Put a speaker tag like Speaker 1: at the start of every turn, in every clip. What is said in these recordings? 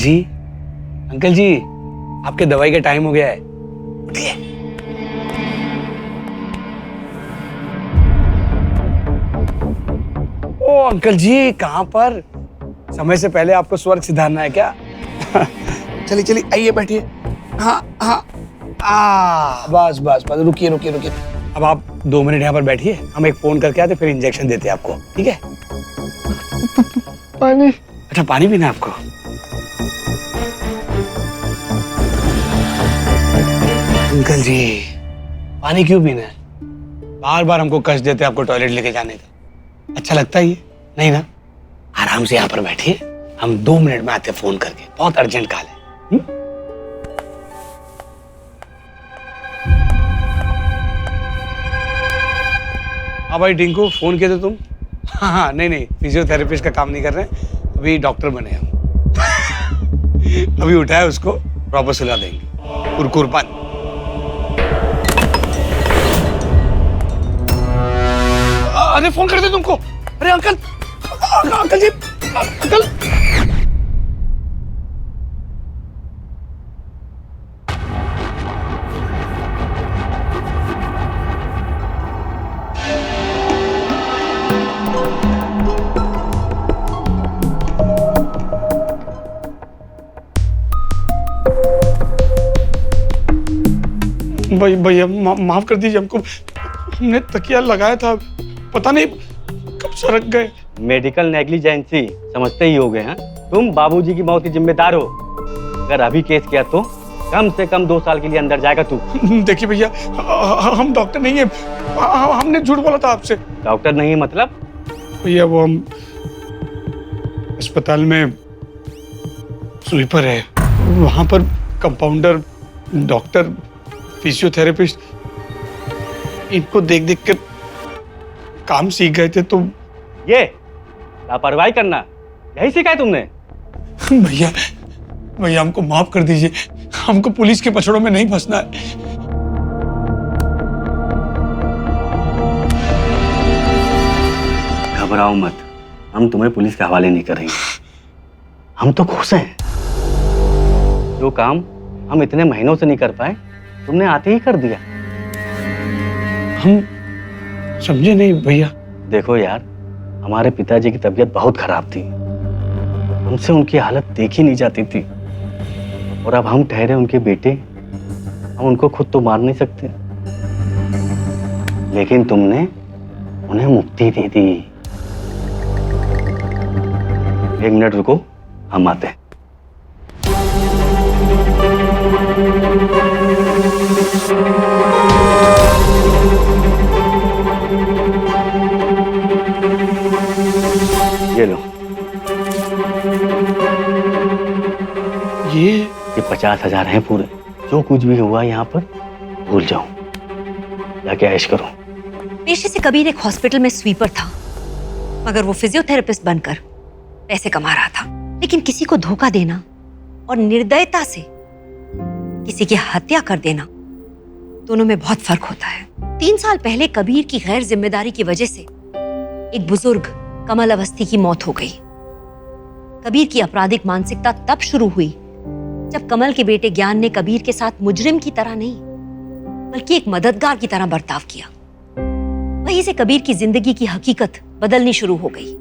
Speaker 1: जी, uncle जी, आपके दवाई का टाइम हो गया है, उठिए। ओ अंकल जी, कहाँ पर? समय से पहले आपको स्वर्ग सिधारना है क्या? चलिए चलिए, आइए बैठिए। हाँ हाँ, बस बस बस, रुकिए रुकिए रुकिए। अब आप 2 मिनट यहाँ पर बैठिए, हम एक फोन करके आते, फिर इंजेक्शन देते हैं आपको, ठीक है?
Speaker 2: पानी।
Speaker 1: अच्छा, पानी पीना है आपको? अंकल जी, पानी क्यों पीना है? बार बार हमको कष्ट देते हैं आपको टॉयलेट लेके जाने का। अच्छा लगता है ये? नहीं ना? आराम से यहाँ पर बैठिए, हम 2 मिनट में आते हैं फोन करके, बहुत अर्जेंट कॉल है। हाँ भाई टिंकू, फोन किए थे तुम? हाँ हाँ, नहीं नहीं, फिजियोथेरेपिस्ट का काम नहीं कर रहे हैं, अभी डॉक्टर बने हम। अभी उठाया उसको, प्रॉपर सुला देंगे, कुरकुर पान। अरे फोन कर दे तुमको। अरे अंकल, अंकल जी, अंकल। भैया माफ कर दीजिए हमको, हमने तकिया लगाया था, पता नहीं कब सरक गए।
Speaker 3: मेडिकल नेग्लिजेंसी समझते ही हो गए हैं। तुम बाबूजी की मौत की जिम्मेदार हो। अगर अभी केस किया तो कम से कम 2 साल के लिए अंदर जाएगा तू।
Speaker 1: देखिए भैया, हम डॉक्टर नहीं है, हमने झूठ बोला था आपसे।
Speaker 3: डॉक्टर नहीं मतलब?
Speaker 1: भैया वो हम अस्पताल में स्वीपर है, वहां पर कंपाउंडर, डॉक्टर, फिजियोथेरेपिस्ट, इनको देख देख कर काम सीख गए थे, तो
Speaker 3: ये लापरवाही करना यही सीखा है तुमने?
Speaker 1: भैया भैया हमको माफ कर दीजिए, हमको पुलिस के पछड़ों में नहीं फंसना है।
Speaker 3: घबराओ मत, हम तुम्हें पुलिस के हवाले नहीं करेंगे। हम तो खुश हैं। जो काम हम इतने महीनों से नहीं कर पाए, तुमने आते ही कर दिया।
Speaker 1: हम समझे नहीं भैया।
Speaker 3: देखो यार, हमारे पिताजी की तबीयत बहुत खराब थी, हमसे उनकी हालत देखी नहीं जाती थी, और अब हम ठहरे उनके बेटे, हम उनको खुद तो मार नहीं सकते, लेकिन तुमने उन्हें मुक्ति दे दी। 1 मिनट रुको, हम आते हैं। ये लो,
Speaker 1: ये
Speaker 3: 50,000 हैं पूरे। जो कुछ भी हुआ यहाँ पर भूल जाओ, जाके ऐश करो।
Speaker 4: पेशे से कबीर एक हॉस्पिटल में स्वीपर था, मगर वो फिजियोथेरेपिस्ट बनकर पैसे कमा रहा था। लेकिन किसी को धोखा देना और निर्दयता से किसी की हत्या कर देना, दोनों में बहुत फर्क होता है। 3 साल पहले कबीर की गैर जिम्मेदारी की वजह से एक बुजुर्ग कमल अवस्थी की मौत हो गई। कबीर की आपराधिक मानसिकता तब शुरू हुई जब कमल के बेटे ज्ञान ने कबीर के साथ मुजरिम की तरह नहीं, बल्कि एक मददगार की तरह बर्ताव किया। वहीं से कबीर की जिंदगी की हकीकत बदलनी शुरू हो गई।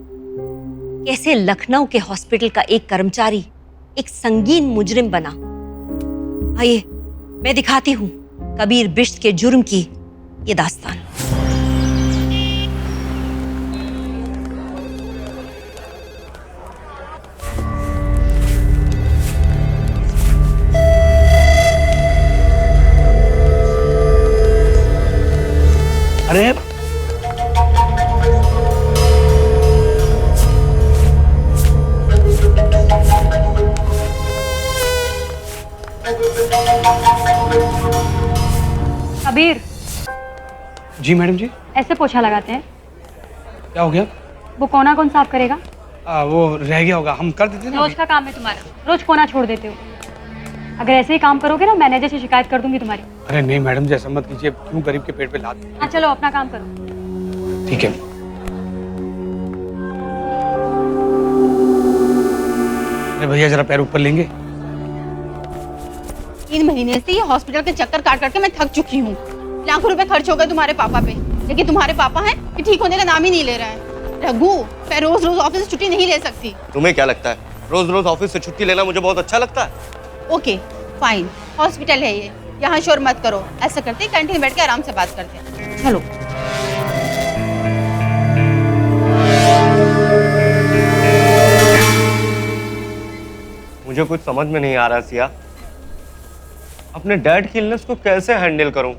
Speaker 4: कैसे लखनऊ के हॉस्पिटल का एक कर्मचारी एक संगीन मुजरिम बना। आइए मैं दिखाती हूं कबीर बिश्त के जुर्म की ये दास्तान।
Speaker 1: अरे
Speaker 5: कबीर,
Speaker 1: जी मैडम जी,
Speaker 5: ऐसे पोछा लगाते हैं?
Speaker 1: क्या हो गया?
Speaker 5: वो कोना कौन साफ करेगा?
Speaker 1: वो रह गया होगा, हम कर देते ना।
Speaker 5: रोज का काम है तुम्हारा, रोज कोना छोड़ देते हो। अगर ऐसे ही काम करोगे ना, मैनेजर से शिकायत कर दूंगी तुम्हारी।
Speaker 1: अरे नहीं मैडम जी, ऐसा मत कीजिए, क्यों गरीब के पेट पे लात?
Speaker 5: हाँ चलो अपना काम करो।
Speaker 1: ठीक है। अरे भैया जरा पैर ऊपर लेंगे?
Speaker 2: 3 महीने से ये हॉस्पिटल के चक्कर काट काट के मैं थक चुकी हूँ। लाखों रुपए खर्च हो गए तुम्हारे पापा पे, लेकिन तुम्हारे पापा हैं कि ठीक होने का नाम ही नहीं ले रहे हैं। रघु, मैं रोज रोज ऑफिस से छुट्टी नहीं ले सकती।
Speaker 6: तुम्हें क्या लगता है रोज रोज ऑफिस से छुट्टी लेना मुझे बहुत अच्छा लगता है?
Speaker 2: ओके फाइन, हॉस्पिटल है ये, यहाँ शोर मत करो। ऐसा करते कैंटीन बैठ के आराम से बात करते हैं। चलो।
Speaker 6: मुझे कुछ समझ में नहीं आ रहा सिया, अपने डैड की इलनेस को कैसे हैंडल करूं?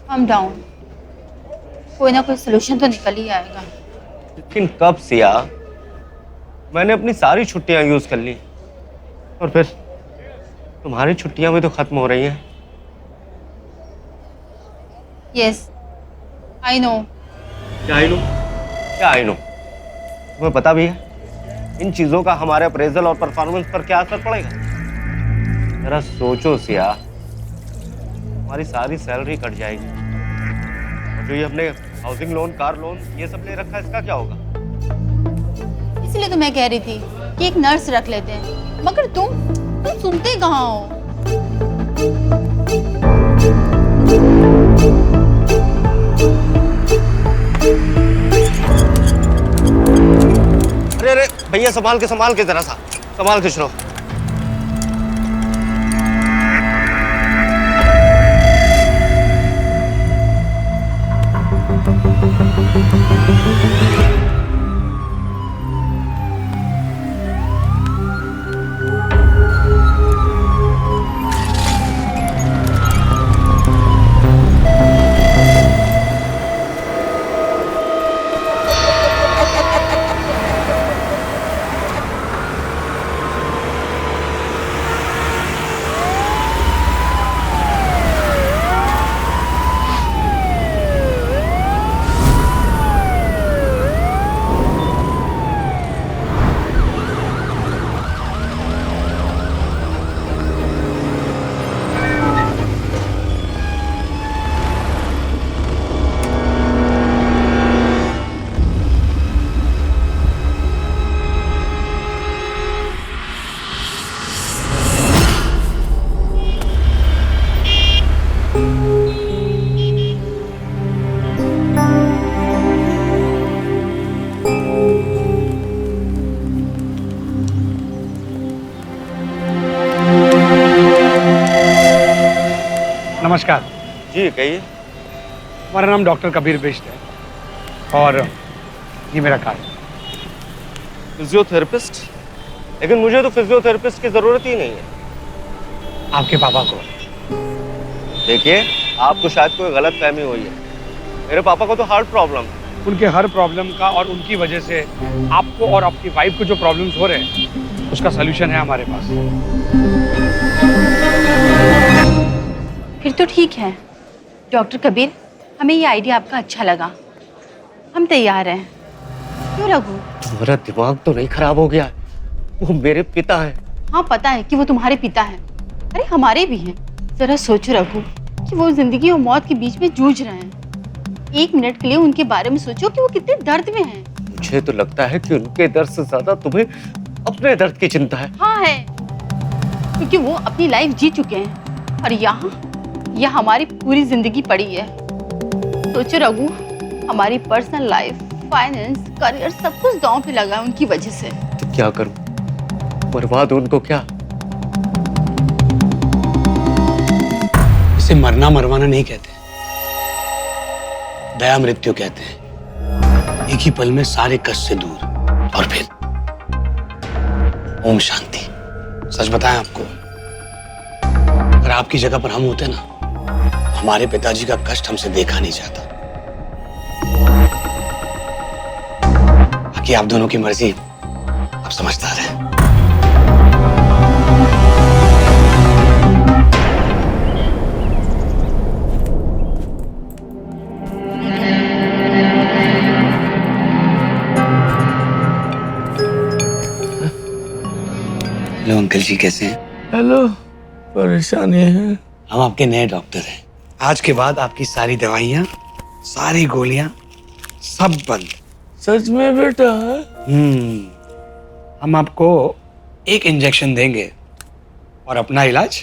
Speaker 2: calm down, कोई ना कोई सोल्यूशन तो निकल ही आएगा।
Speaker 6: लेकिन कब सिया? मैंने अपनी सारी छुट्टियां यूज कर ली और फिर तुम्हारी छुट्टियां भी तो खत्म हो रही हैं।
Speaker 2: Yes I know.
Speaker 6: क्या आई नो? क्या आई नो? तुम्हें पता भी है इन चीजों का हमारे अप्रेजल और परफॉर्मेंस पर क्या असर पड़ेगा? जरा सोचो सिया, हमारी सारी सैलरी कट जाएगी और जो ये अपने हाउसिंग लोन, कार लोन ये सब ले रखा है, इसका क्या होगा?
Speaker 2: इसलिए तो मैं कह रही थी कि एक नर्स रख लेते हैं, मगर तुम सुनते कहाँ हो?
Speaker 6: अरे अरे भैया, संभाल के जरा सा संभाल के चलो।
Speaker 1: नमस्कार
Speaker 6: जी कहिए।
Speaker 1: हमारा नाम डॉक्टर कबीर बिष्ट है और ये मेरा कार्ड।
Speaker 6: फिजियोथेरेपिस्ट? लेकिन मुझे तो फिजियोथेरेपिस्ट की जरूरत ही नहीं है।
Speaker 1: आपके पापा को।
Speaker 6: देखिए, आपको शायद कोई गलत फहमी हुई है। मेरे पापा को तो हार्ट प्रॉब्लम है।
Speaker 1: उनके हर प्रॉब्लम का और उनकी वजह से आपको और आपकी वाइफ को जो प्रॉब्लम्स हो रहे हैं उसका सलूशन है हमारे पास।
Speaker 2: फिर तो ठीक है डॉक्टर कबीर, हमें ये आइडिया आपका अच्छा लगा, हम तैयार हैं। क्यों रघु?
Speaker 6: तुम्हारा दिमाग तो नहीं खराब हो गया? वो मेरे पिता हैं।
Speaker 2: हाँ पता है कि वो तुम्हारे पिता हैं, अरे हमारे भी हैं। जरा सोचो रघु कि वो जिंदगी और मौत के बीच में जूझ रहे हैं। 1 मिनट के लिए उनके बारे में सोचो कि वो कितने दर्द में हैं।
Speaker 6: मुझे तो लगता है कि उनके दर्द से ज्यादा तुम्हें अपने दर्द की चिंता है।
Speaker 2: हाँ है, क्योंकि वो अपनी लाइफ जी चुके हैं और यहाँ हमारी पूरी जिंदगी पड़ी है। सोचो रघु, हमारी पर्सनल लाइफ, फाइनेंस, करियर सब कुछ दांव पे लगा है उनकी वजह से।
Speaker 6: तो क्या करूं? मरवा दूं उनको क्या?
Speaker 1: इसे मरना मरवाना नहीं कहते, दया मृत्यु कहते हैं। एक ही पल में सारे कष्ट से दूर और फिर ओम शांति। सच बताएं आपको, अगर आपकी जगह पर हम होते ना, हमारे पिताजी का कष्ट हमसे देखा नहीं जाता। बाकी आप दोनों की मर्जी, आप समझदार हैं। हेलो अंकल जी, कैसे हैं?
Speaker 7: हेलो, परेशानी है?
Speaker 1: हम आपके नए डॉक्टर हैं। आज के बाद आपकी सारी दवाइयाँ, सारी गोलियां सब बंद।
Speaker 7: सच में बेटा?
Speaker 1: हम आपको एक इंजेक्शन देंगे और अपना इलाज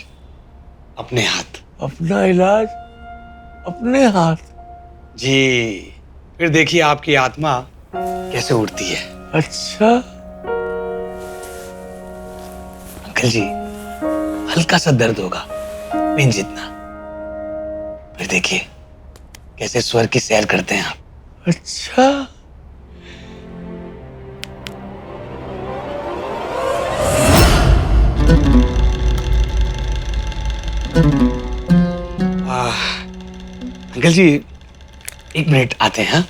Speaker 1: अपने हाथ।
Speaker 7: अपना इलाज अपने हाथ।
Speaker 1: जी, फिर देखिए आपकी आत्मा कैसे उड़ती है।
Speaker 7: अच्छा,
Speaker 1: अंकल जी, हल्का सा दर्द होगा, पिन जितना। फिर देखिए कैसे स्वर्ग की सैर करते हैं आप।
Speaker 7: अच्छा।
Speaker 1: अंकल जी, एक मिनट आते हैं। हाँ?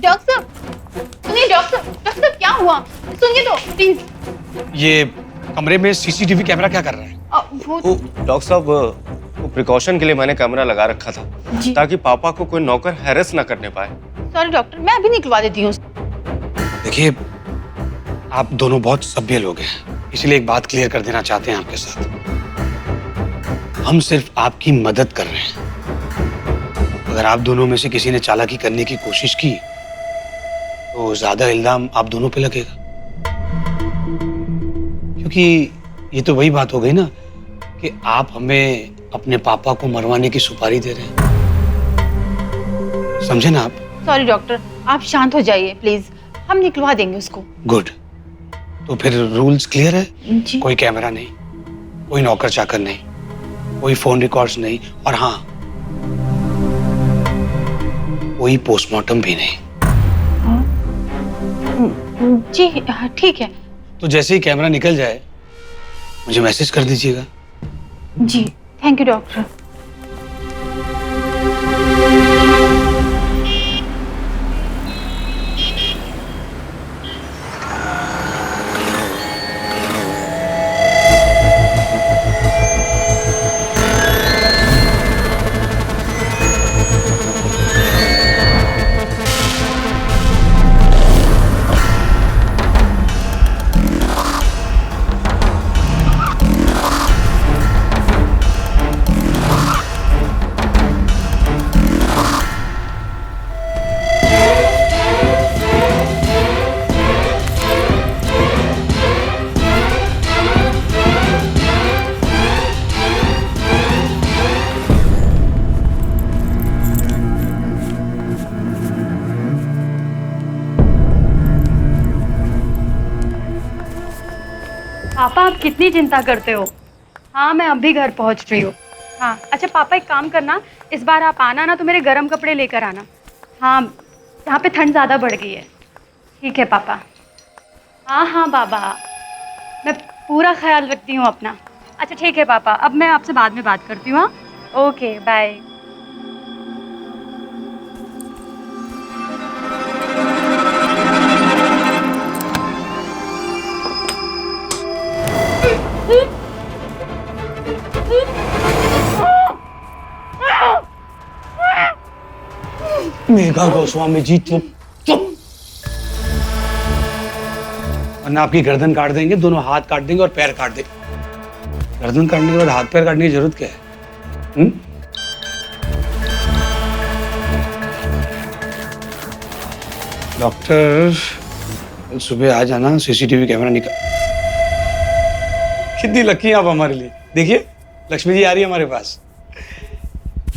Speaker 2: डॉक्टर साहब, सुनिए डॉक्टर साहब, क्या हुआ? सुनिए तो प्लीज।
Speaker 1: ये कमरे में सीसीटीवी कैमरा क्या कर रहा है?
Speaker 2: वो
Speaker 6: डॉक्टर साहब, वो प्रिकॉशन के लिए मैंने कैमरा लगा रखा था
Speaker 2: जी।
Speaker 6: ताकि पापा को कोई नौकर हैरेस ना करने पाए।
Speaker 2: सॉरी डॉक्टर, मैं अभी निकलवा देती हूँ।
Speaker 1: देखिए, आप दोनों बहुत सभ्य लोग हैं, इसलिए एक बात क्लियर कर देना चाहते हैं आपके साथ। हम सिर्फ आपकी मदद कर रहे हैं। अगर आप दोनों में से किसी ने चालाकी करने की कोशिश की तो ज्यादा इल्जाम आप दोनों पे लगेगा, क्योंकि ये तो वही बात हो गई ना कि आप हमें अपने पापा को मरवाने की सुपारी दे रहे हैं। समझे ना आप?
Speaker 2: सॉरी डॉक्टर, आप शांत हो जाइए प्लीज, हम निकलवा देंगे उसको।
Speaker 1: गुड। तो फिर रूल्स क्लियर है?
Speaker 2: जी।
Speaker 1: कोई कैमरा नहीं, कोई नौकर चाकर नहीं, कोई फोन रिकॉर्ड्स नहीं, और हाँ, कोई पोस्टमार्टम भी नहीं।
Speaker 2: जी ठीक है।
Speaker 1: तो जैसे ही कैमरा निकल जाए मुझे मैसेज कर दीजिएगा।
Speaker 2: जी थैंक यू डॉक्टर।
Speaker 5: पापा, आप कितनी चिंता करते हो? हाँ, मैं अभी घर पहुंच रही हूँ। हाँ, अच्छा पापा, एक काम करना, इस बार आप आना ना तो मेरे गर्म कपड़े लेकर आना। हाँ, यहाँ पे ठंड ज़्यादा बढ़ गई है। ठीक है पापा। हाँ हाँ बाबा, मैं पूरा ख्याल रखती हूँ अपना। अच्छा ठीक है पापा, अब मैं आपसे बाद में बात करती हूँ। हाँ, ओके बाय।
Speaker 1: मेघा गोस्वामी जी, चुप चुप, वरना आपकी गर्दन काट देंगे, दोनों हाथ काट देंगे और पैर काट देंगे। गर्दन काटने के बाद हाथ पैर काटने की जरूरत क्या है? डॉक्टर, कल सुबह आ जाना, सीसीटीवी कैमरा निकाल। कितनी लकी हैं आप हमारे लिए। देखिए, लक्ष्मी जी आ रही है हमारे पास।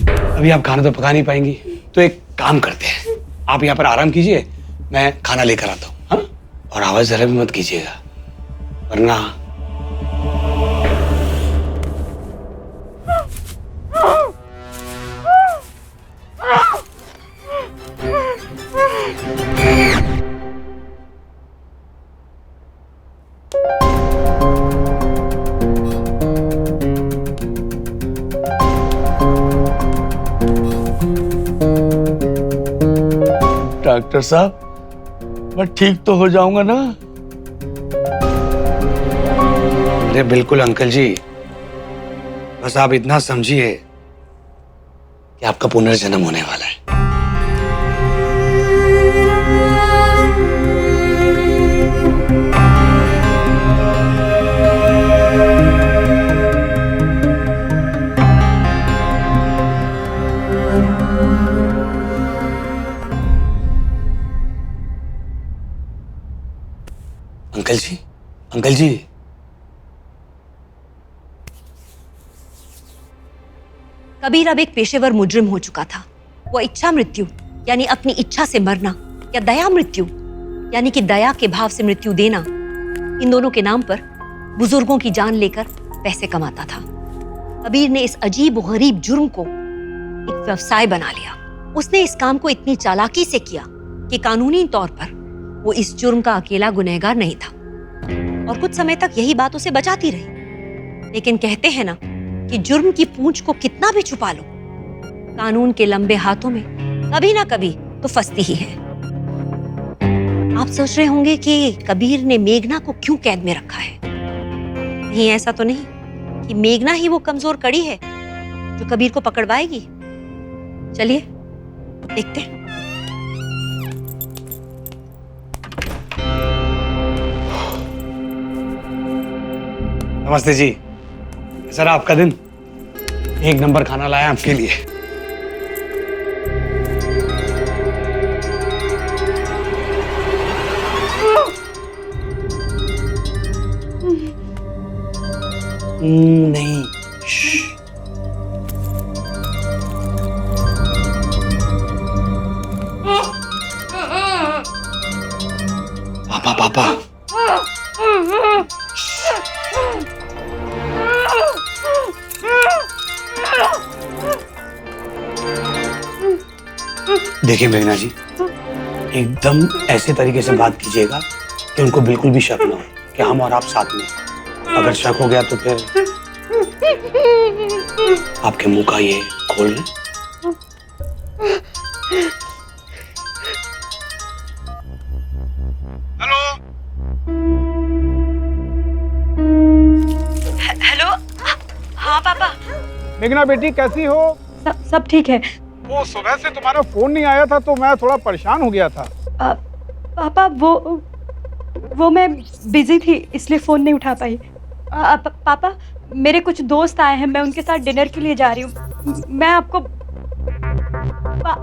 Speaker 1: अभी आप खाना तो पका नहीं पाएंगी, तो एक काम करते हैं, आप यहाँ पर आराम कीजिए, मैं खाना लेकर आता हूँ। हाँ, और आवाज जरा भी मत कीजिएगा, वरना
Speaker 7: डॉक्टर साहब, मैं ठीक तो हो जाऊंगा ना?
Speaker 1: अरे बिल्कुल अंकल जी, बस आप इतना समझिए कि आपका पुनर्जन्म होने वाला है। अंकल जी, अंकल जी।
Speaker 4: कबीर अब एक पेशेवर मुजरिम हो चुका था। वो इच्छा मृत्यु यानी अपनी इच्छा से मरना या दया मृत्यु यानी कि दया के भाव से मृत्यु देना, इन दोनों के नाम पर बुजुर्गों की जान लेकर पैसे कमाता था। कबीर ने इस अजीब और गरीब जुर्म को एक व्यवसाय बना लिया। उसने इस काम को इतनी चालाकी से किया कि कानूनी तौर पर वो इस जुर्म का अकेला गुनहगार नहीं था और कुछ समय तक यही बात उसे बचाती रही। लेकिन कहते हैं ना कि जुर्म की पूंछ को कितना भी छुपा लो, कानून के लंबे हाथों में कभी ना कभी तो फंसती ही है। आप सोच रहे होंगे कि कबीर ने मेघना को क्यों कैद में रखा है। नहीं, ऐसा तो नहीं कि मेघना ही वो कमजोर कड़ी है जो कबीर को पकड़वाएगी। चलिए देखते हैं।
Speaker 1: नमस्ते जी। सर, आपका दिन। एक नंबर खाना लाया आपके लिए। नहीं। पापा पापा। देखिए मेघना जी, एकदम ऐसे तरीके से बात कीजिएगा कि उनको बिल्कुल भी शक ना हो कि हम और आप साथ में। अगर शक हो गया तो फिर आपके मुंह का ये खोल लें।
Speaker 4: हेलो। हाँ पापा।
Speaker 8: मेघना बेटी कैसी हो?
Speaker 5: सब ठीक है।
Speaker 8: वो सुबह से तुम्हारा फोन नहीं आया था तो मैं थोड़ा परेशान हो गया था।
Speaker 5: पापा वो मैं बिजी थी इसलिए फ़ोन नहीं उठा पाई। पापा, मेरे कुछ दोस्त आए हैं, मैं उनके साथ डिनर के लिए जा रही हूँ। मैं आपको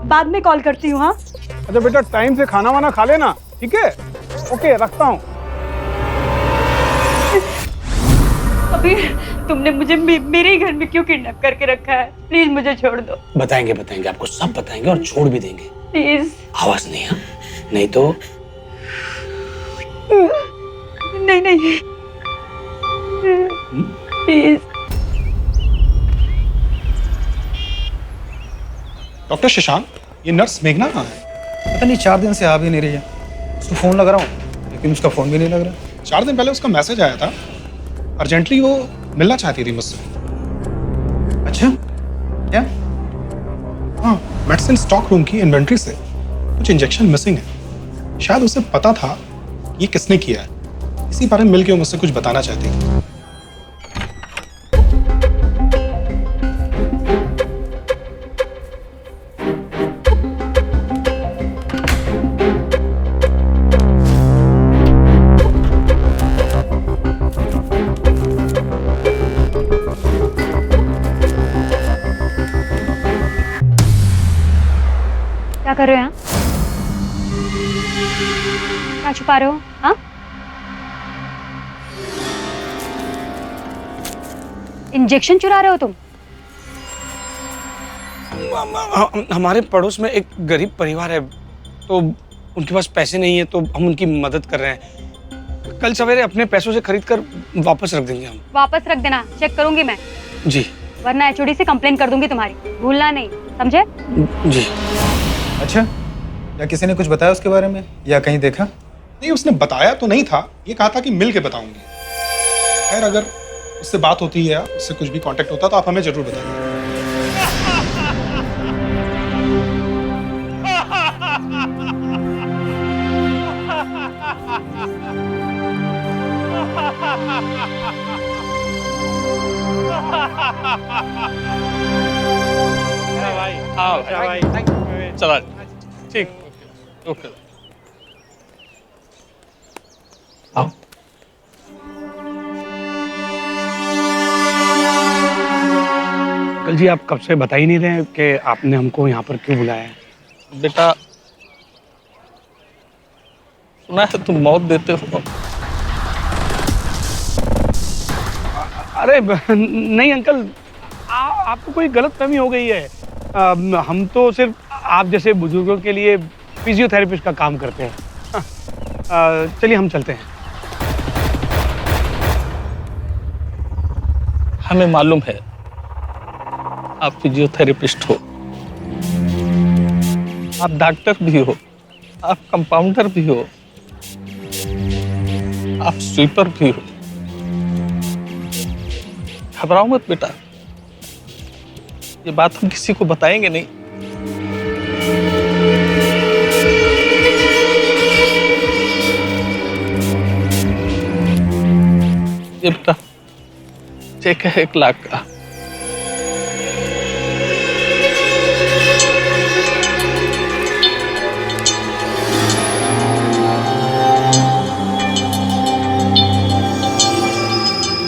Speaker 5: बाद में कॉल करती हूँ। हाँ
Speaker 8: अच्छा बेटा, टाइम से खाना वाना खा लेना, ठीक है? ओके, रखता हूँ।
Speaker 5: कबीर, तुमने मुझे मेरे ही घर में क्यों किडनैप करके रखा है? प्लीज मुझे छोड़ दो।
Speaker 1: बताएंगे बताएंगे, आपको सब बताएंगे और छोड़ भी देंगे।
Speaker 5: प्लीज।
Speaker 1: आवाज नहीं है, नहीं तो
Speaker 5: नहीं प्लीज।
Speaker 9: डॉक्टर शशांक, ये नर्स मेघना कहाँ है? पता नहीं 4 दिन से आ भी नहीं रही है। उसको फ़ोन लगा रहा हूँ लेकिन उसका फ़ोन भी नहीं लग रहा। 4 दिन पहले उसका मैसेज आया था, अर्जेंटली वो मिलना चाहती थी मुझसे। अच्छा, क्या? हाँ, मेडिसिन स्टॉक रूम की इन्वेंट्री से कुछ इंजेक्शन मिसिंग है। शायद उसे पता था ये किसने किया है, इसी बारे में मिलकर वो मुझसे कुछ बताना चाहती थी।
Speaker 5: क्या कर रहे हो? क्या छुपा रहे हो? हाँ, इंजेक्शन चुरा रहे हो तुम?
Speaker 1: हमारे पड़ोस में एक गरीब परिवार है, तो उनके पास पैसे नहीं है, तो हम उनकी मदद कर रहे हैं। कल सवेरे अपने पैसों से खरीद कर वापस रख देंगे हम।
Speaker 5: वापस रख देना, चेक करूंगी मैं।
Speaker 1: जी।
Speaker 5: वरना एचओडी से कंप्लेन कर दूंगी तुम्हारी, भूलना नहीं, समझे?
Speaker 1: जी।
Speaker 9: अच्छा, या किसी ने कुछ बताया उसके बारे में या कहीं देखा?
Speaker 10: नहीं, उसने बताया तो नहीं था, ये कहा था कि मिल के बताऊंगी। खैर, अगर उससे बात होती है या उससे कुछ भी कांटेक्ट होता तो आप हमें जरूर बताइए।
Speaker 7: चला ठीक, ओके।
Speaker 1: आओ। कल जी, आप कब से बता ही नहीं रहे कि आपने हमको यहाँ पर क्यों बुलाया है?
Speaker 7: बेटा, सुना है तुम मौत देते हो,
Speaker 1: नहीं अंकल, आपको कोई गलतफहमी हो गई है। हम तो सिर्फ आप जैसे बुजुर्गों के लिए फिजियोथेरेपिस्ट का काम करते हैं। चलिए हम चलते हैं।
Speaker 11: हमें मालूम है आप फिजियोथेरेपिस्ट हो, आप डॉक्टर भी हो, आप कंपाउंडर भी हो, आप स्वीपर भी हो। घबराओ मत बेटा, ये बात हम किसी को बताएंगे नहीं। ये बेटा चेक है 1 लाख का।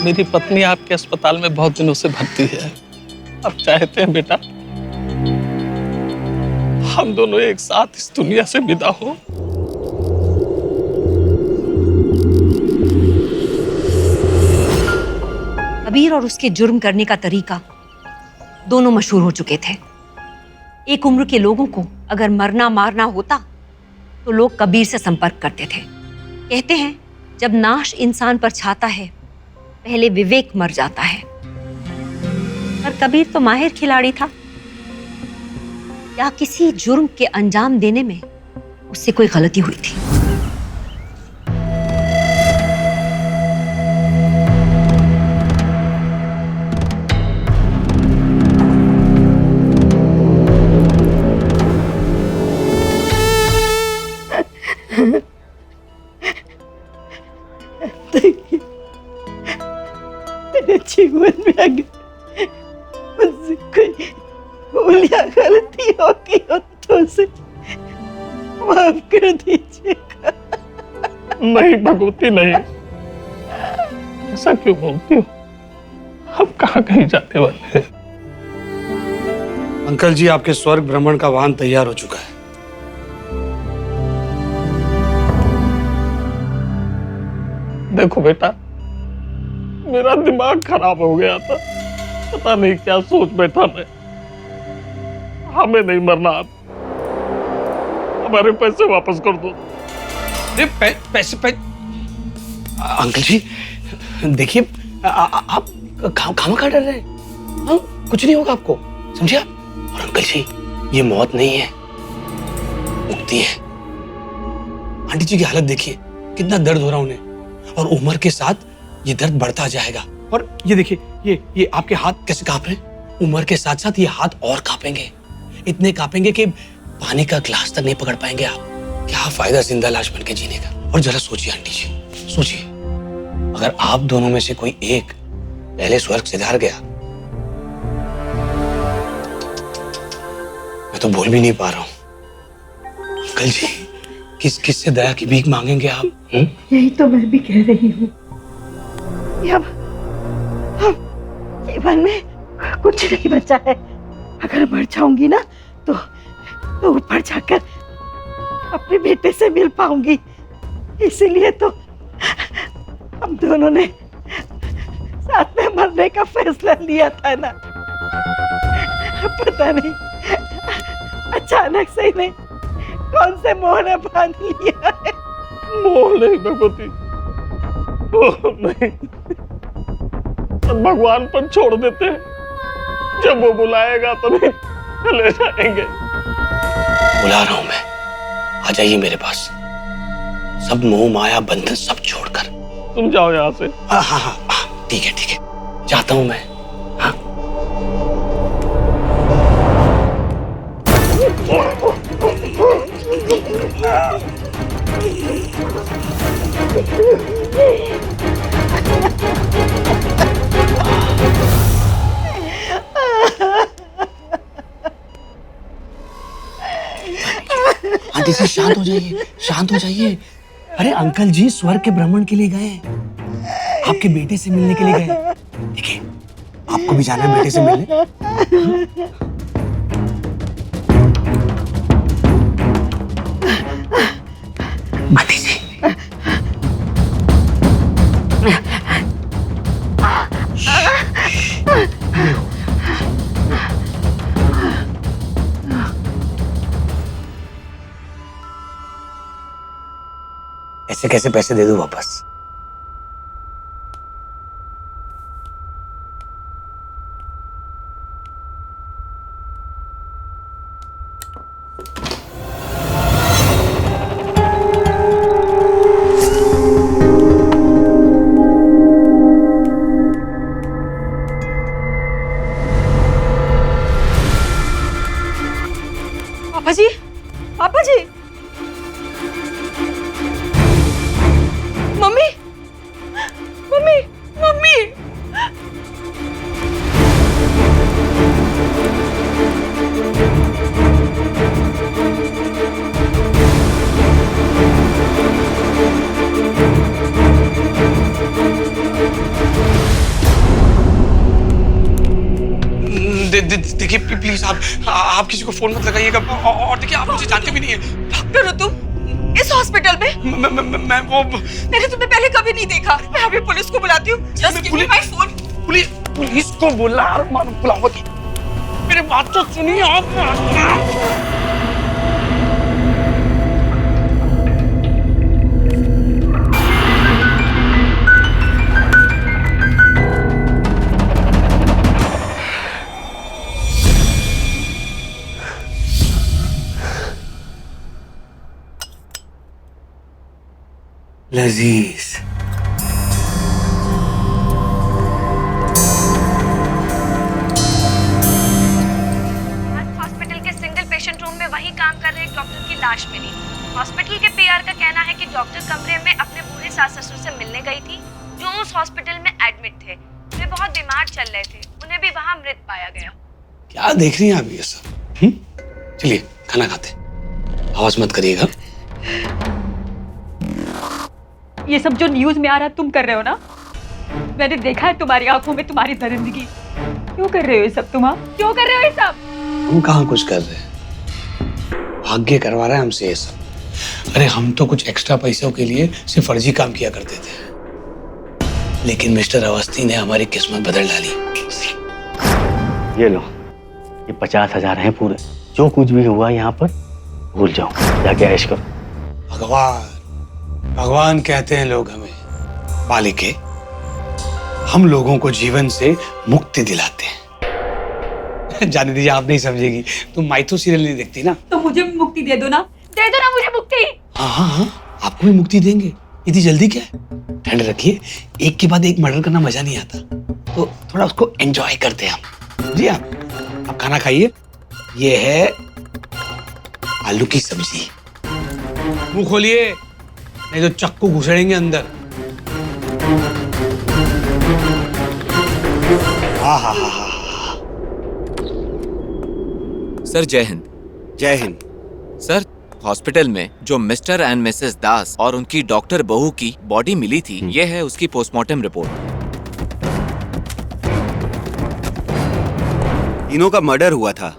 Speaker 11: मेरी पत्नी आपके अस्पताल में बहुत दिनों से भर्ती है। आप चाहते हैं बेटा हम दोनों एक साथ इस दुनिया से विदा हो?
Speaker 4: कबीर और उसके जुर्म करने का तरीका दोनों मशहूर हो चुके थे। एक उम्र के लोगों को अगर मरना मारना होता तो लोग कबीर से संपर्क करते थे। कहते हैं जब नाश इंसान पर छाता है पहले विवेक मर जाता है। पर कबीर तो माहिर खिलाड़ी था। या किसी जुर्म के अंजाम देने में उससे कोई गलती हुई थी?
Speaker 12: मेरे जीवन में अगर मुझसे कोई भूल या गलती होगी तो उसे माफ कर दीजिएगा।
Speaker 11: नहीं भगवती नहीं, ऐसा क्यों बोलती हो? हम कहाँ कहीं जाने वाले हैं?
Speaker 1: अंकल जी आपके स्वर्ग भ्रमण का वाहन तैयार हो चुका है।
Speaker 11: देखो बेटा, मेरा दिमाग खराब हो गया था, पता नहीं क्या सोच बैठा मैं। हमें नहीं मरना, आप हमारे पैसे वापस कर दो।
Speaker 1: अरे पैसे अंकल जी देखिए, आप खामा खा डर रहे हैं। हाँ, कुछ नहीं होगा आपको, समझे आप? और अंकल जी ये मौत नहीं है, मुक्ति है। आंटी जी की हालत देखिए, कितना दर्द हो रहा उन्हें, और उम्र के साथ ये दर्द बढ़ता जाएगा। और ये देखिए, ये आपके हाथ कैसे कांप रहे हैं। उम्र के साथ साथ ये हाथ और कांपेंगे, इतने कांपेंगे कि पानी का गिलास तक नहीं पकड़ पाएंगे आप। क्या फायदा जिंदा लाश बन के जीने का। और जरा सोचिए आंटी जी, सोचिए, अगर आप दोनों में से कोई एक पहले स्वर्ग सिधार गया, मैं तो बोल भी नहीं पा रहा हूं। अंकल जी किस से दया की भीख मांगेंगे आप?
Speaker 12: यही तो मैं भी कह रही हूँ। अब जीवन में कुछ नहीं बचा है। अगर मर जाऊंगी ना तो ऊपर जाकर अपने बेटे से मिल पाऊंगी। इसीलिए तो हम दोनों ने साथ में मरने का फैसला लिया था ना। पता नहीं अचानक से ही नहीं कौन से मोह ने बांध लिया है।
Speaker 11: मोह नहीं भगवती, मोह नहीं, भगवान पर छोड़ देते हैं। जब वो बुलाएगा तो नहीं चले जाएंगे।
Speaker 1: बुला रहा हूं मैं, आ जाइए मेरे पास। सब मोह माया बंधन सब छोड़कर।
Speaker 11: तुम जाओ यहाँ से।
Speaker 1: हाँ हाँ हाँ, ठीक है, जाता हूं मैं। हाँ आंटी जी शांत हो जाइए, शांत हो जाइए। अरे अंकल जी स्वर्ग के भ्रमण के लिए गए, आपके बेटे से मिलने के लिए गए। देखिए आपको भी जाना है बेटे से मिलने। आंटी जी कैसे कैसे पैसे दे दूं वापस?
Speaker 2: पापा जी, पापा जी, मम्मी, मम्मी, मम्मी।
Speaker 1: देखिए प्लीज आप किसी को फोन मत लगाइएगा, और देखिए आप मुझे जानते भी नहीं है।
Speaker 2: डॉक्टर हो तुम इस हॉस्पिटल में?
Speaker 1: मैं वो
Speaker 2: मैंने तुम्हें पहले कभी नहीं देखा। मैं अभी पुलिस को बुलाती हूँ। Just give me my phone.
Speaker 1: Police को बुला बुलाओ की मेरी बात तो सुनिए आप। लजीज,
Speaker 4: हॉस्पिटल के सिंगल पेशेंट रूम में वही काम कर रहे एक डॉक्टर की लाश मिली। हॉस्पिटल के पीआर का कहना है कि डॉक्टर कमरे में अपने बूढ़े सास ससुर से मिलने गई थी जो उस हॉस्पिटल में एडमिट थे। वे बहुत बीमार चल रहे थे, उन्हें भी वहां मृत पाया गया।
Speaker 1: क्या देख रही हैं आप ये सब? चलिए खाना खाते, आवाज मत करिएगा।
Speaker 5: ये सब जो न्यूज में आ रहा तुम कर रहे हो ना, मैंने देखा है तुम्हारी आंखों में तुम्हारी दरिंदगी। क्यों कर रहे हो ये सब तुम? क्यों कर रहे हो ये सब?
Speaker 1: हम कहाँ कुछ कर रहे हैं, भाग्य करवा रहा है हमसे ये सब। अरे हम तो कुछ एक्स्ट्रा पैसों के लिए सिर्फ फर्जी काम किया करते थे, लेकिन मिस्टर अवस्थी ने हमारी किस्मत बदल डाली।
Speaker 3: ये लो, ये 50,000 हैं पूरे। जो कुछ भी हुआ यहाँ पर भूल जाओ, जाके ऐश करो।
Speaker 1: भगवान कहते हैं लोग हमें, बालिके हम लोगों को जीवन से मुक्ति दिलाते हैं। जाने दीजिए, आप नहीं समझेगी। तुम माइथो सीरियल नहीं देखती ना?
Speaker 5: तो मुझे भी मुक्ति दे दो ना, दे दो ना मुझे मुक्ति।
Speaker 1: हाँ, आपको भी मुक्ति देंगे। इतनी जल्दी क्या है? ठंड रखिए, एक के बाद एक मर्डर करना मजा नहीं आता, तो थोड़ा उसको एंजॉय करते हैं हम। जी आप खाना खाइए। ये है आलू की सब्जी। मुंह खोलिए, नहीं तो चक्कू घुसेड़ेंगे अंदर। हाँ।
Speaker 13: सर जय हिंद।
Speaker 6: जय हिंद।
Speaker 13: सर, हॉस्पिटल में जो मिस्टर एंड मिसेस दास और उनकी डॉक्टर बहू की बॉडी मिली थी, ये है उसकी पोस्टमार्टम रिपोर्ट।
Speaker 6: तीनों का मर्डर हुआ था?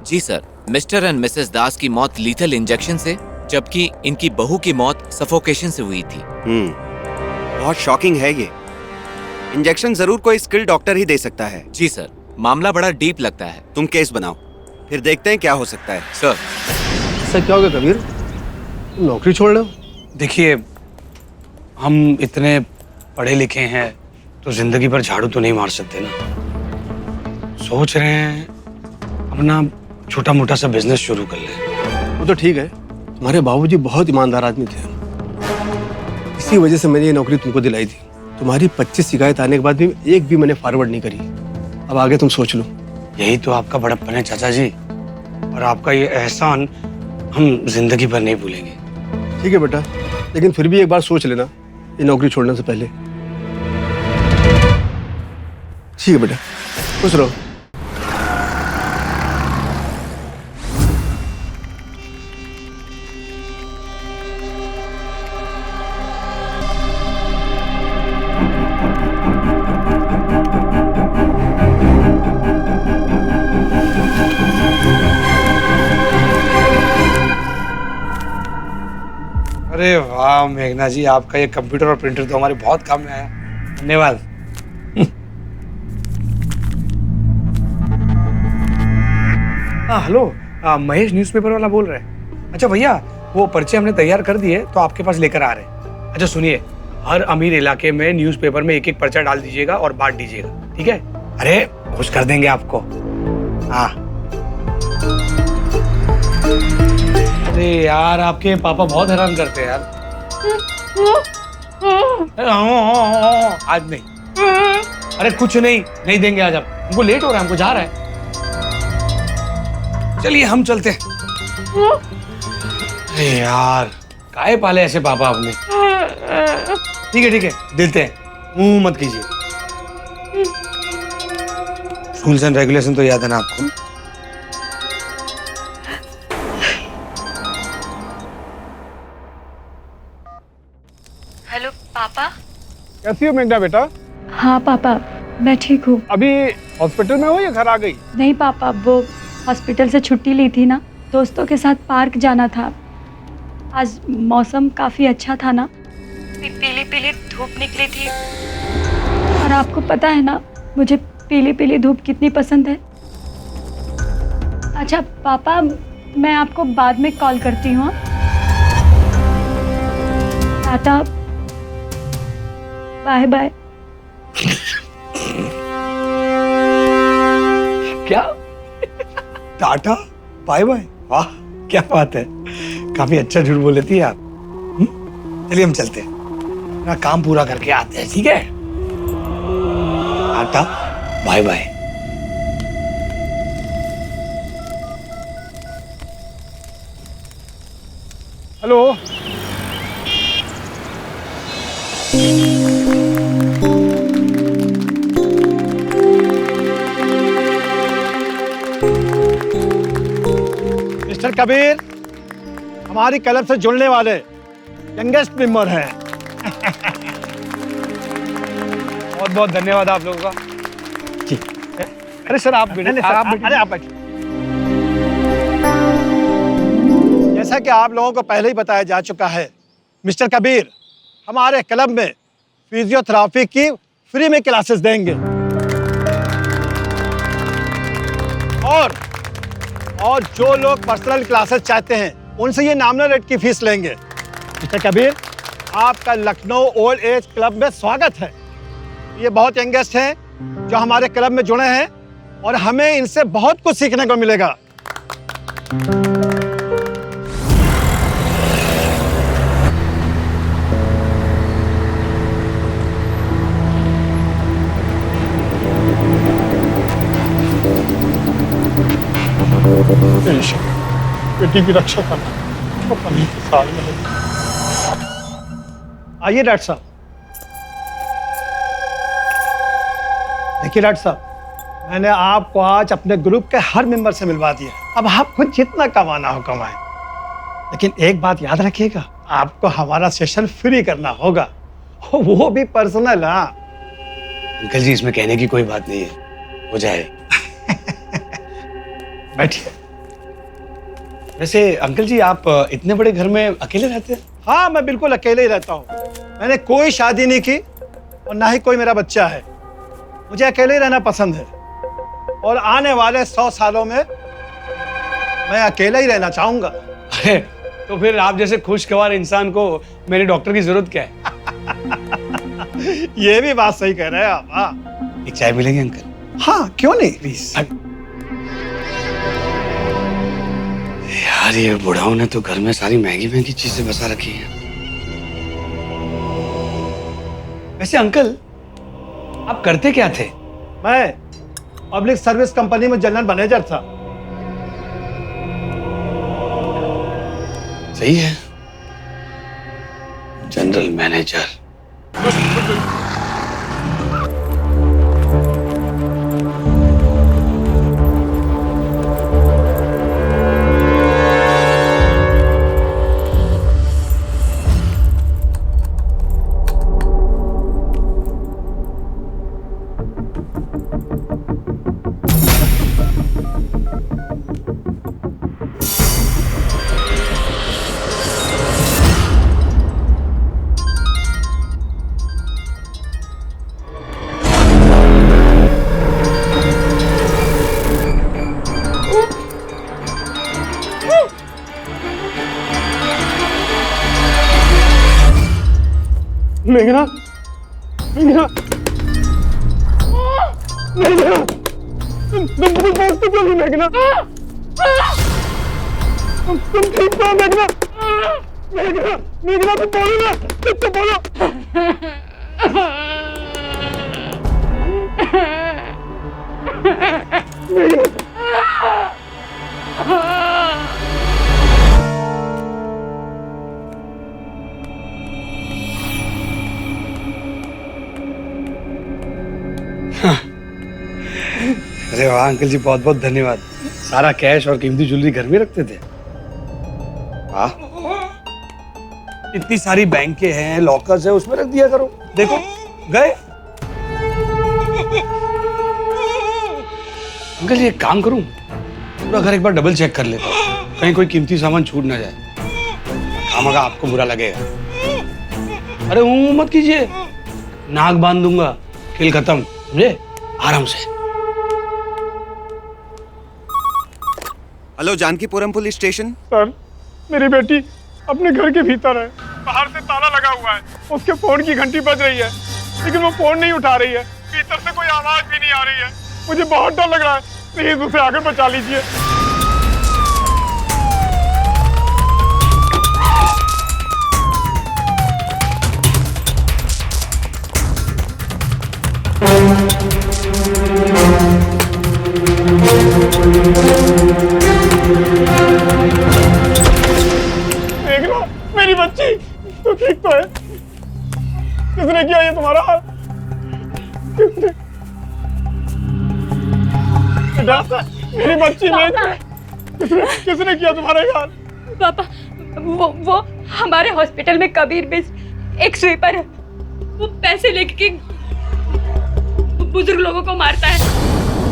Speaker 13: जी सर, मिस्टर एंड मिसेस दास की मौत लीथल इंजेक्शन से, जबकि इनकी बहू की मौत सफोकेशन से हुई थी।
Speaker 6: बहुत शॉकिंग है ये। इंजेक्शन जरूर कोई स्किल्ड डॉक्टर ही दे सकता है।
Speaker 13: जी सर, मामला बड़ा डीप लगता है।
Speaker 6: तुम केस बनाओ, फिर देखते हैं क्या हो सकता है।
Speaker 13: सर।
Speaker 8: सर क्या हो गया कबीर, तुम नौकरी छोड़ रहे हो?
Speaker 1: देखिए, हम इतने पढ़े लिखे हैं तो जिंदगी भर झाड़ू तो नहीं मार सकते ना। सोच रहे हैं अपना छोटा मोटा सा बिजनेस शुरू कर लें।
Speaker 8: वो तो ठीक है, तुम्हारे बाबूजी बहुत ईमानदार आदमी थे, इसी वजह से मैंने ये नौकरी तुमको दिलाई थी। तुम्हारी 25 शिकायत आने के बाद भी एक भी मैंने फॉरवर्ड नहीं करी। अब आगे तुम सोच लो।
Speaker 1: यही तो आपका बड़प्पन है चाचा जी, और आपका ये एहसान हम जिंदगी भर नहीं भूलेंगे।
Speaker 8: ठीक है बेटा, लेकिन फिर भी एक बार सोच लेना ये नौकरी छोड़ने से पहले। ठीक है बेटा, खुश रहो।
Speaker 1: अरे वाह मेघना जी, आपका ये कंप्यूटर और प्रिंटर तो हमारे बहुत काम में आया। धन्यवाद। हाँ हेलो, महेश न्यूज़पेपर वाला बोल रहे हैं? अच्छा भैया, वो पर्चे हमने तैयार कर दिए तो आपके पास लेकर आ रहे हैं। अच्छा सुनिए, हर अमीर इलाके में न्यूज़पेपर में एक एक पर्चा डाल दीजिएगा और बांट दीजिएगा, ठीक है? अरे खुश कर देंगे आपको। हाँ। अरे यार आपके पापा बहुत हैरान करते हैं यार। आज नहीं। अरे कुछ नहीं, नहीं देंगे आज आप। हमको लेट हो रहा है, हमको जा रहा है। चलिए हम चलते हैं। अरे यार काहे पाले ऐसे पापा आपने। ठीक है देते हैं, मुंह मत कीजिए। रूल्स एंड रेगुलेशन तो याद है ना आपको?
Speaker 5: हेलो पापा।
Speaker 10: कैसी हो मेघना बेटा?
Speaker 5: हाँ पापा, मैं ठीक हूँ।
Speaker 10: अभी हॉस्पिटल में हो या घर आ गई?
Speaker 5: नहीं पापा, वो हॉस्पिटल से छुट्टी ली थी ना, दोस्तों के साथ पार्क जाना था। आज मौसम काफ़ी अच्छा था ना, पीली पीली धूप निकली थी। और आपको पता है ना मुझे पीली पीली धूप कितनी पसंद है। अच्छा पापा, मैं आपको बाद में कॉल करती हूँ। Tata, bye bye.
Speaker 1: क्या? Tata bye bye? वाह क्या बात है, काफी अच्छा झूठ बोल लेती है आप। चलिए हम चलते हैं, अपना काम पूरा करके आते हैं, ठीक है? Tata bye bye.
Speaker 10: Hello. Mister Kabir, हमारी क्लब से जुड़ने वाले यंगेस्ट मेंबर हैं।
Speaker 1: बहुत बहुत धन्यवाद आप लोगों का।
Speaker 10: जी। अरे सर आप बैठिए। अरे आप बैठिए। जैसा कि आप लोगों को पहले ही बताया जा चुका है, मिस्टर कबीर हमारे क्लब में फिजियोथेरेपी की फ्री में क्लासेस देंगे। और जो लोग पर्सनल क्लासेस चाहते हैं उनसे ये नॉमिनल रेट की फीस लेंगे। मिस्टर कबीर, आपका लखनऊ ओल्ड एज क्लब में स्वागत है। ये बहुत यंगेस्ट हैं जो हमारे क्लब में जुड़े हैं और हमें इनसे बहुत कुछ सीखने को मिलेगा। बेटी की रक्षा करना तो पनी के साल में लगी। आइए डॉक्टर साहब। देखिए डॉक्टर साहब, मैंने आपको आज अपने ग्रुप के हर मेंबर से मिलवा दिया। अब आपको जितना कमाना हो कमाएं, लेकिन एक बात याद रखिएगा, आपको हमारा सेशन फ्री करना होगा, वो भी पर्सनल। हाँ
Speaker 1: अंकल जी, इसमें कहने की कोई बात नहीं है, हो जाए।
Speaker 10: बैठिए।
Speaker 1: वैसे अंकल जी, आप इतने बड़े घर में अकेले रहते हैं?
Speaker 10: हाँ, मैं बिल्कुल अकेले ही रहता हूँ। मैंने कोई शादी नहीं की और ना ही कोई मेरा बच्चा है। मुझे अकेले ही रहना पसंद है और आने वाले 100 सालों में मैं अकेला ही रहना चाहूंगा।
Speaker 1: अरे तो फिर आप जैसे खुशगवार इंसान को मेरे डॉक्टर की जरूरत क्या है?
Speaker 10: ये भी बात सही कह रहे हैं आप। हाँ,
Speaker 1: एक चाय मिलेंगे अंकल?
Speaker 10: हाँ क्यों नहीं,
Speaker 1: प्लीज। यार ये बुढ़ाओं ने तो घर में सारी महंगी महंगी चीजें बसा रखी हैं। वैसे अंकल, आप करते क्या थे?
Speaker 10: मैं पब्लिक सर्विस कंपनी में जनरल मैनेजर था।
Speaker 1: सही है, जनरल मैनेजर।
Speaker 11: मेघना, मेघना, मेघना, तुम कुछ बोलते क्यों नहीं मेघना? तुम ठीक तो हो मेघना? मेघना, मेघना तुम बोलो ना, ठीक तो बोलो।
Speaker 1: अरे वाह अंकल जी, बहुत बहुत धन्यवाद। सारा कैश और कीमती ज्वेलरी घर में रखते थे? वाह, इतनी सारी बैंकें हैं, लॉकर्स हैं, उसमें रख दिया करो। देखो गए। अंकल जी एक काम करूं, पूरा घर एक बार डबल चेक कर लेता हूं, कहीं कोई कीमती सामान छूट ना जाए। खामखा आपको बुरा लगेगा। अरे मत कीजिए, नाक बांध दूंगा, खेल खत्म, समझे? आराम से।
Speaker 6: Hello, Jankipuram police station.
Speaker 11: Sir, मेरी बेटी अपने घर के भीतर है, बाहर से ताला लगा हुआ है, उसके फोन की घंटी बज रही है, लेकिन वो फोन नहीं उठा रही है, भीतर से कोई आवाज भी नहीं आ रही है। मुझे बहुत डर लग रहा है, प्लीज उसे आकर बचा लीजिए। देख लो मेरी बच्ची, तो ठीक तो है? किसने किया ये तुम्हारा हाल? बेटा, मेरी बच्ची ने किसने किया तुम्हारा हाल?
Speaker 5: पापा, वो हमारे हॉस्पिटल में कबीर मिस एक स्वीपर है, वो पैसे लेके बुजुर्ग लोगों को मारता है।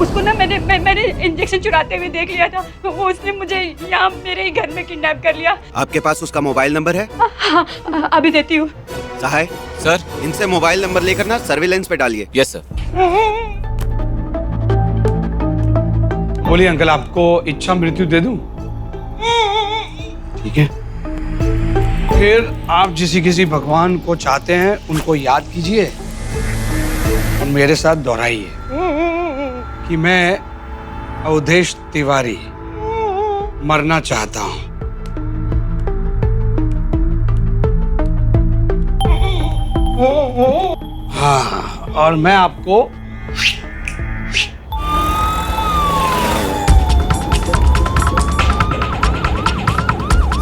Speaker 5: उसको ना मैंने इंजेक्शन चुराते हुए देख लिया था, वो उसने मुझे यहाँ मेरे ही घर में किडनैप कर लिया।
Speaker 6: आपके पास उसका मोबाइल नंबर है?
Speaker 5: हाँ, अभी देती हूँ।
Speaker 6: सहाय
Speaker 13: सर,
Speaker 6: इनसे मोबाइल नंबर लेकर ना सर्विलेंस पे डालिए।
Speaker 13: Yes sir.
Speaker 1: बोलिए अंकल, आपको इच्छा मृत्यु दे दूं? ठीक है, फिर आप जिस किसी भगवान को चाहते हैं उनको याद कीजिए और मेरे साथ दोहराइए कि मैं अवधेश तिवारी मरना चाहता हूं। हाँ, और मैं आपको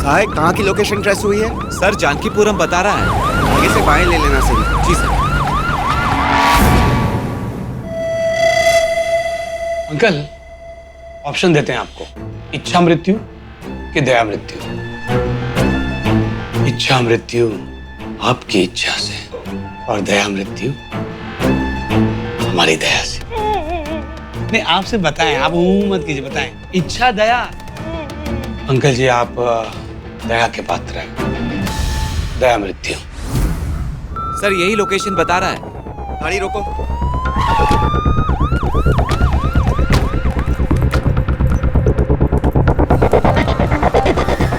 Speaker 6: सहाय, कहाँ की लोकेशन ट्रेस हुई है?
Speaker 13: सर, जानकीपुरम बता रहा है।
Speaker 6: आगे से बाएं ले लेना सही।
Speaker 13: जी सर।
Speaker 1: अंकल, ऑप्शन देते हैं आपको, इच्छा मृत्यु कि दया मृत्यु? इच्छा मृत्यु आपकी इच्छा से और दया मृत्यु हमारी दया से। नहीं, आपसे बताएं, आप मत कीजिए, बताएं इच्छा दया। अंकल जी, आप दया के पात्र हैं, दया मृत्यु।
Speaker 13: सर, यही लोकेशन बता रहा है।
Speaker 6: गाड़ी रोको।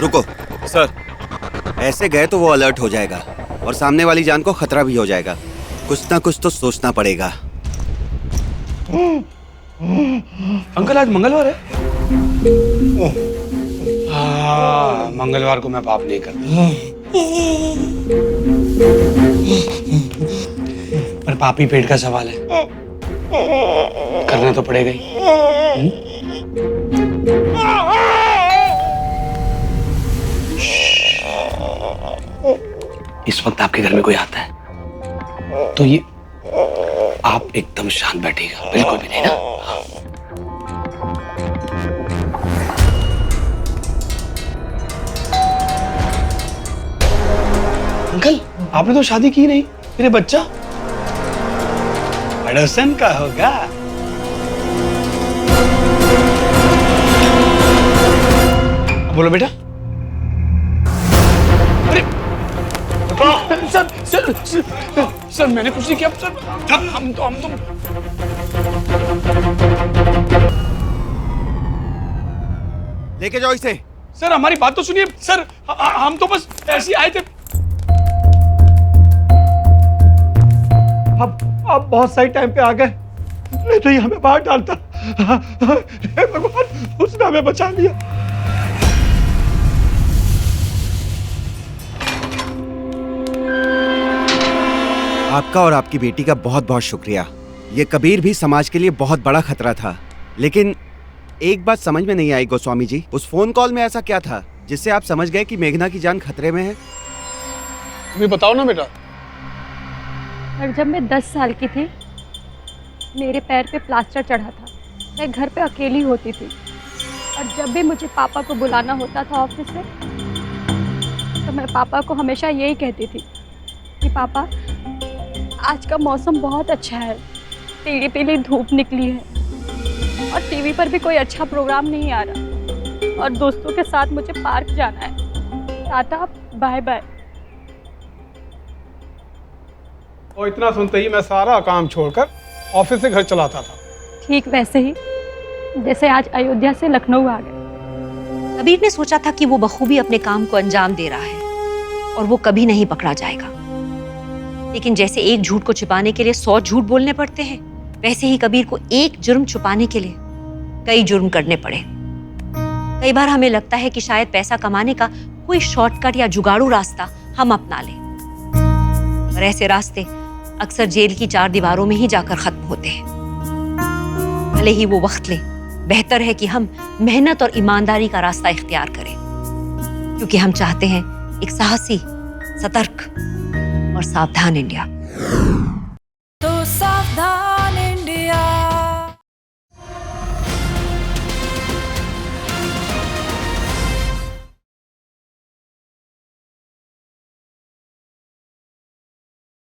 Speaker 6: रुको।
Speaker 13: सर,
Speaker 6: ऐसे गए तो वो अलर्ट हो जाएगा और सामने वाली जान को खतरा भी हो जाएगा। कुछ ना कुछ तो सोचना पड़ेगा।
Speaker 1: अंकल, आज मंगलवार है। हाँ, मंगलवार को मैं पाप नहीं करता, पर पापी पेट का सवाल है, करना तो पड़ेगा ही। इस वक्त आपके घर में कोई आता है तो ये आप एकदम शांत बैठिएगा, बिल्कुल भी नहीं ना। अंकल, आपने तो शादी की नहीं, फिर ये बच्चा पड़ोसन का होगा। बोलो बेटा। अरे सर सर सर, सर मैंने कुछ नहीं किया सर, हम तो
Speaker 6: लेके जाओ इसे।
Speaker 1: सर हमारी बात तो सुनिए सर, हम तो बस ऐसे ही आए थे।
Speaker 10: आप बहुत सही टाइम पे आ गए, नहीं तो ये हमें बाहर डालता। हे भगवान, उसने हमें बचा लिया।
Speaker 14: आपका और आपकी बेटी का बहुत बहुत शुक्रिया। ये कबीर भी समाज के लिए बहुत बड़ा खतरा था। लेकिन एक बात समझ में नहीं आई गोस्वामी जी, उस फोन कॉल में ऐसा क्या था जिससे आप समझ गए कि मेघना की जान खतरे में है?
Speaker 1: तुम्हें बताओ ना बेटा।
Speaker 5: और जब मैं 10 साल की थी, मेरे पैर पे प्लास्टर चढ़ा था। मैं घर पे अकेली होती थी और जब भी मुझे पापा को बुलाना होता था ऑफिस से, तो मैं पापा को हमेशा यही कहती थी कि पापा, आज का मौसम बहुत अच्छा है, पीली पीली धूप निकली है और टीवी पर भी कोई अच्छा प्रोग्राम नहीं आ रहा और दोस्तों के साथ मुझे पार्क जाना है। Tata, bye bye.
Speaker 11: और इतना सुनते ही मैं सारा काम छोड़कर ऑफिस से घर चलाता था।
Speaker 5: ठीक वैसे ही जैसे आज अयोध्या से लखनऊ आ गए।
Speaker 4: कबीर ने सोचा था कि वो बखूबी अपने काम को अंजाम दे रहा है और वो कभी नहीं पकड़ा जाएगा। लेकिन जैसे एक झूठ को छिपाने के लिए 100 झूठ बोलने पड़ते हैं, वैसे ही कबीर को एक जुर्म छुपाने के लिए कई जुर्म करने पड़े। कई बार हमें लगता है कि शायद पैसा कमाने का कोई शॉर्टकट या जुगाड़ू रास्ता हम अपना लें, पर ऐसे रास्ते अक्सर जेल की 4 दीवारों में ही जाकर खत्म होते हैं। भले ही वो वक्त ले, बेहतर है कि हम मेहनत और ईमानदारी का रास्ता इख्तियार करें, क्योंकि हम चाहते हैं एक साहसी, सतर्क और सावधान इंडिया।